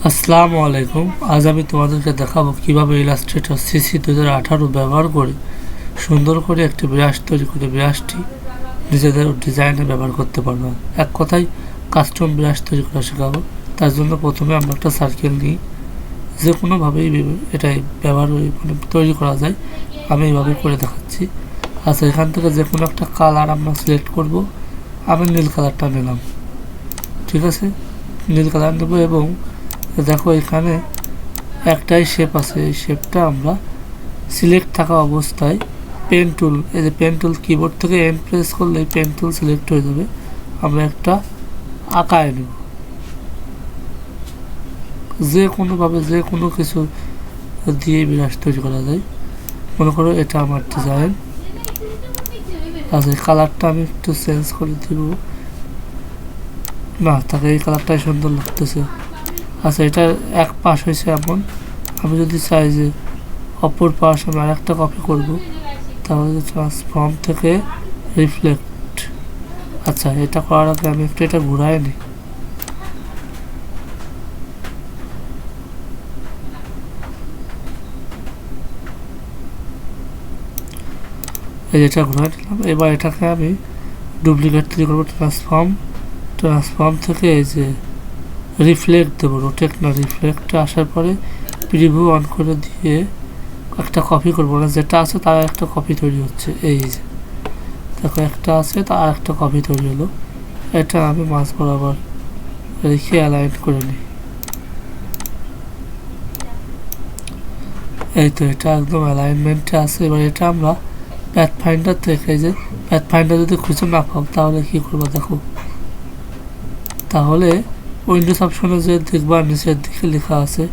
আসসালামু আলাইকুম। আজ আমি তোমাদেরকে দেখাবো কিভাবে ইলাস্ট্রেটর সিসি 2018 ব্যবহার করে সুন্দর করে একটি ব্রাশ তৈরি করে ব্রাশটি নিজেদের ডিজাইনে ব্যবহার করতে পারবো। এক কথায় কাস্টম ব্রাশ তৈরি করা শেখাবো। তার জন্য প্রথমে আমরা একটা সার্কেল নিই, যে কোনোভাবেই এটাই ব্যবহার তৈরি করা যায়। আমি এইভাবে করে দেখাচ্ছি। আচ্ছা, এখান থেকে যে কোনো একটা কালার আমরা সিলেক্ট করব। আমি নীল কালারটা নিলাম, ঠিক আছে। নীল কালার নেব এবং দেখো এখানে একটাই শেপ আছে, এই শেপটা আমরা সিলেক্ট থাকা অবস্থায় পেন টুল, এই যে পেন টুল কিবোর্ড থেকে এন প্রেস করলে পেন টুল সিলেক্ট হয়ে যাবে। আমরা একটা আঁকায় নেব, যে কোনোভাবে যে কোনো কিছু দিয়ে বিরাজ তৈরি করা যায়। মনে করো এটা আমার ডিজাইন। আচ্ছা, কালারটা আমি একটু চেঞ্জ করে দিব, না তাকে এই কালারটাই সুন্দর লাগতেছে। আচ্ছা, এটা এক পাশ হয়েছে এমন, আমি যদি চাই যে অপর পাশ আমি আর একটা কপি করব, তাহলে ট্রান্সফর্ম থেকে রিফ্লেক্ট। আচ্ছা, এটা করার আগে আমি একটু এটা ঘুরাই নিই। এই যেটা ঘুরাই নিলাম। এবার এটাকে আমি ডুপ্লিকেট তৈরি করবো। ট্রান্সফর্ম থেকে এই যে রিফ্লেক্ট দেবো, রোটেট না, রিফ্লেক্টে আসার পরে প্রিভিউ অন করে দিয়ে একটা কপি করবো না, যেটা আছে তার একটা কপি তৈরি হচ্ছে। এই যে দেখো একটা আছে, তার একটা কপি তৈরি হলো। এটা আমি মাঝ বরাবর রেখে অ্যালাইন করে নিই। এই তো এটা একদম অ্যালাইনমেন্টে আছে। এবার এটা আমরা প্যাথ ফাইন্ডার থেকে, যে প্যাথ ফাইন্ডার যদি খুঁজে না পাও তাহলে কি করবো দেখো, তাহলে উইন্ডোজ অপশনে যে দেখবা নিচের দিকে লেখা আছে,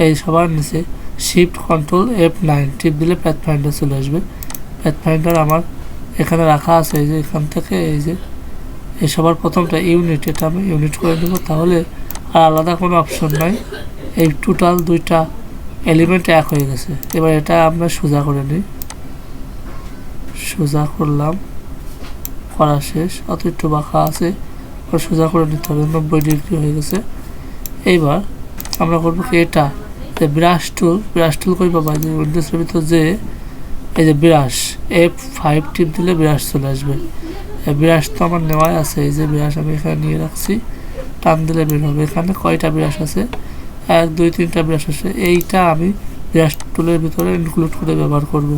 এই সবার নিচে শিফট কন্ট্রোল F9 টিপ দিলে প্যাথ ফাইন্ডার চলে আসবে। প্যাথ ফাইন্ডার আমার এখানে রাখা আছে, এই যে এখান থেকে এই যে এই সবার প্রথমটা ইউনিট, এটা আমি ইউনিট করে দেবো। তাহলে আর আলাদা কোনো অপশন নাই, এই টোটাল দুইটা এলিমেন্ট এক হয়ে গেছে। এবার এটা আমরা সোজা করে নিই, সোজা করলাম, করা শেষ। অত একটু বাঁকা আছে, সোজা করে নিতে হবে, 90 ডিগ্রি হয়ে গেছে। এইবার আমরা করবো কি, এটা ব্রাশ টুল কই পাবা, যে উইন্ডোজের ভিতর যে এই যে ব্রাশ F5 টিপ দিলে ব্রাশ চলে আসবে। ব্রাশ তো আমার নেওয়াই আছে, এই যে ব্রাশ আমি এখানে নিয়ে রাখছি, টান দিলে বের হবে। এখানে কয়টা ব্রাশ আছে, 1 2 3টা ব্রাশ আছে। এইটা আমি ব্রাশ টুলের ভিতরে ইনক্লুড করে ব্যবহার করব,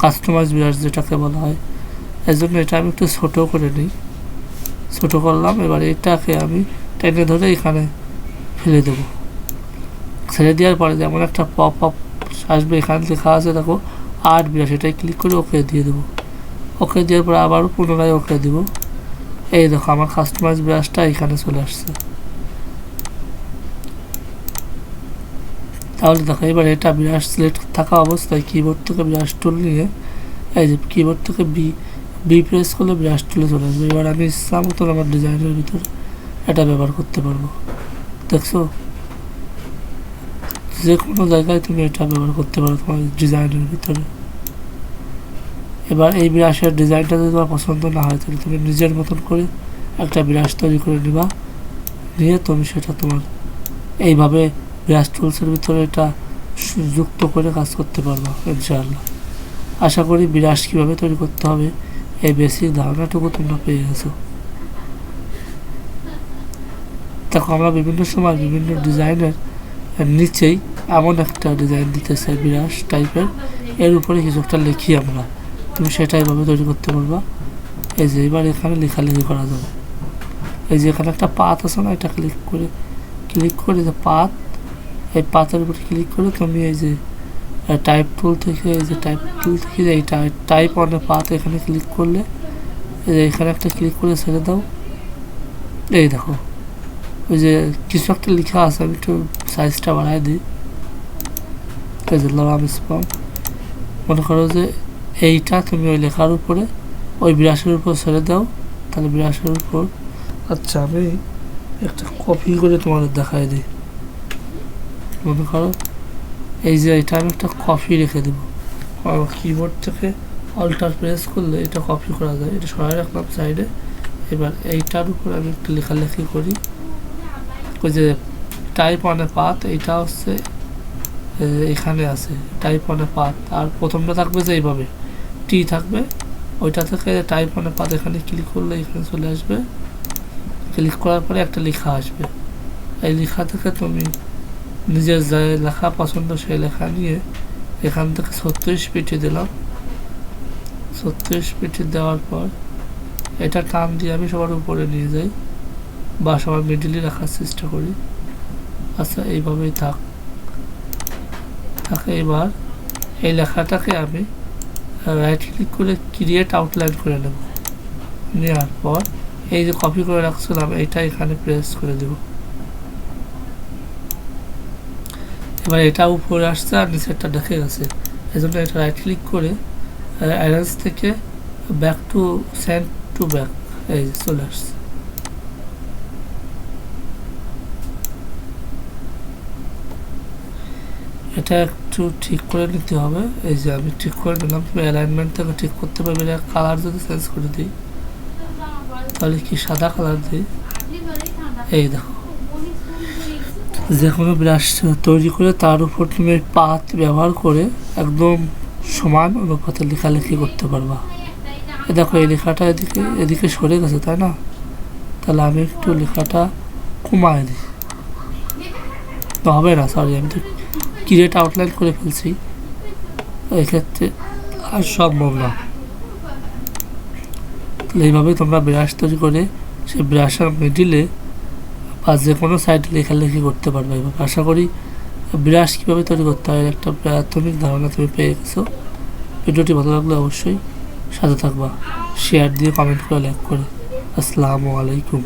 কাস্টমাইজ ব্রাশ যেটাকে বলা হয়। এর জন্য এটা আমি একটু ছোটো করে নিই, ছোটো করলাম। এবার এটাকে আমি টেনে ধরে এখানে ফেলে দেবো। ছেড়ে দেওয়ার পরে যেমন একটা পপ আপ আসবে, এখানে লেখা আছে দেখো 8 ব্রাশ, এটাই ক্লিক করে ওকে দিয়ে দেবো। ওকে দেওয়ার পরে আবারও পুনরায় ওকে দিব। এই দেখো আমার কাস্টমাইজ ব্রাশটা এখানে চলে আসছে। তাহলে দেখো এবার এটা ব্রাশ সিলেক্ট থাকা অবস্থায় কিবোর্ড থেকে ব্রাশ টুল নিয়ে, এই যে কিবোর্ড থেকে বি প্রেস করলে ব্রাশ টুলে চলে আসবে। এবার আমি ইচ্ছা মতন আমার ডিজাইনের ভিতরে এটা ব্যবহার করতে পারবো। দেখছো, যে কোনো জায়গায় তুমি এটা ব্যবহার করতে পারো তোমার ডিজাইনের ভিতরে। এবার এই ব্রাশের ডিজাইনটা যদি তোমার পছন্দ না হয়, তাহলে তুমি নিজের মতন করে একটা ব্রাশ তৈরি করে নিবা, নিয়ে তুমি সেটা তোমার এইভাবে ব্রাশ টুলসের ভিতরে এটা যুক্ত করে কাজ করতে পারবা ইনশাআল্লাহ। আশা করি ব্রাশ কীভাবে তৈরি করতে হবে এই বেসিক ধারণাটুকু তোমরা পেয়ে গেছো। দেখো, আমরা বিভিন্ন সময় বিভিন্ন ডিজাইনের নিচেই এমন একটা ডিজাইন দিতে চাই ব্রাশ টাইপের, এর উপরে কিছু একটা লিখি আমরা, তুমি সেটা এইভাবে তৈরি করতে পারবা। এই যে এবার এখানে লেখালেখি করা যাবে। এই যে এখানে একটা পাত আছে না, এটা ক্লিক করে যে পাত, এই পাতের উপরে ক্লিক করে তুমি এই যে টাইপ টুল থেকে, এই যে এই টাইপ অন পাত এখানে ক্লিক করলে, এই যে এখানে একটা ক্লিক করে ছেড়ে দাও। এই দেখো ওই যে কিছু একটা লেখা আছে, আমি একটু সাইজটা বাড়াই দিই। এই যে লাভ স্পাম, মনে করো যে এইটা তুমি ওই লেখার উপরে ওই ব্রাশের উপর ছেড়ে দাও, তাহলে ব্রাশের উপর। আচ্ছা, আমি একটা কপি করে তোমাদের দেখাই দিই। মনে করো এই যে এটা আমি একটা কপি রেখে দেবো, কিবোর্ড থেকে অল্টার প্রেস করলে এটা কপি করা যায়। এটা সরাই রাখলাম সাইডে। এবার এইটার উপর আমি একটু লেখালেখি করি, ওই যে টাইপ অন এ পাথ, এইটা হচ্ছে এখানে আছে টাইপ অন এ পাথ। আর প্রথমটা থাকবে যে এইভাবে টি থাকবে, ওইটা থেকে টাইপ অন এ পাথ এখানে ক্লিক করলে এখানে চলে আসবে। ক্লিক করার পরে একটা লেখা আসবে, এই লেখা থেকে তুমি নিজের যে লেখা পছন্দ সেই লেখা নিয়ে এখান থেকে 36 পিটি দিলাম। 36 পিটি দেওয়ার পর এটা টান দিয়ে আমি সবার উপরে নিয়ে যাই বা সবার মিডিলে রাখার চেষ্টা করি। আচ্ছা, এইভাবেই থাকে। এবার এই লেখাটাকে আমি রাইট ক্লিক করে ক্রিয়েট আউটলাইন করে নেব। নেওয়ার পর এই যে কপি করে রাখছিলাম এইটা এখানে প্রেস করে দেব। এবার এটা উপরে আসছে আর নিচেরটা দেখে গেছে, এই জন্য এটা রাইট ক্লিক করে অ্যারেঞ্জ থেকে back to send to back, এই চলে আসছে। এটা একটু ঠিক করে নিতে হবে। এই যে আমি ঠিক করে নিলাম, তুমি অ্যালাইনমেন্ট থেকে ঠিক করতে পারবে। কালার যদি চেঞ্জ করে দিই তাহলে কি সাদা কালার দিই, এই দেখো যে কোনো ব্রাশ তৈরি করে তার উপর তুমি পাত ব্যবহার করে একদম সমান অনুপাতে লেখালেখি করতে পারবা। দেখো এই লেখাটা এদিকে সরে গেছে, তাই না? তাহলে আমি একটু লেখাটা কমায় দিই, তো হবে না, সরি, আমি তো ক্রিয়েট আউটলাইন করে ফেলছি, এক্ষেত্রে আর সম্ভব না। এইভাবে তোমরা ব্রাশ তৈরি করে সেই ব্রাশের মিডিলে বা যে কোনো সাইডে লেখালেখি করতে পারবে। এবং আশা করি ব্রাশ কীভাবে তৈরি করতে হয় একটা প্রাথমিক ধারণা তুমি পেয়ে গেছো। ভিডিওটি ভালো লাগলে অবশ্যই সাথে থাকবা, শেয়ার দিয়ে কমেন্ট করে লাইক করে। আসসালামু আলাইকুম।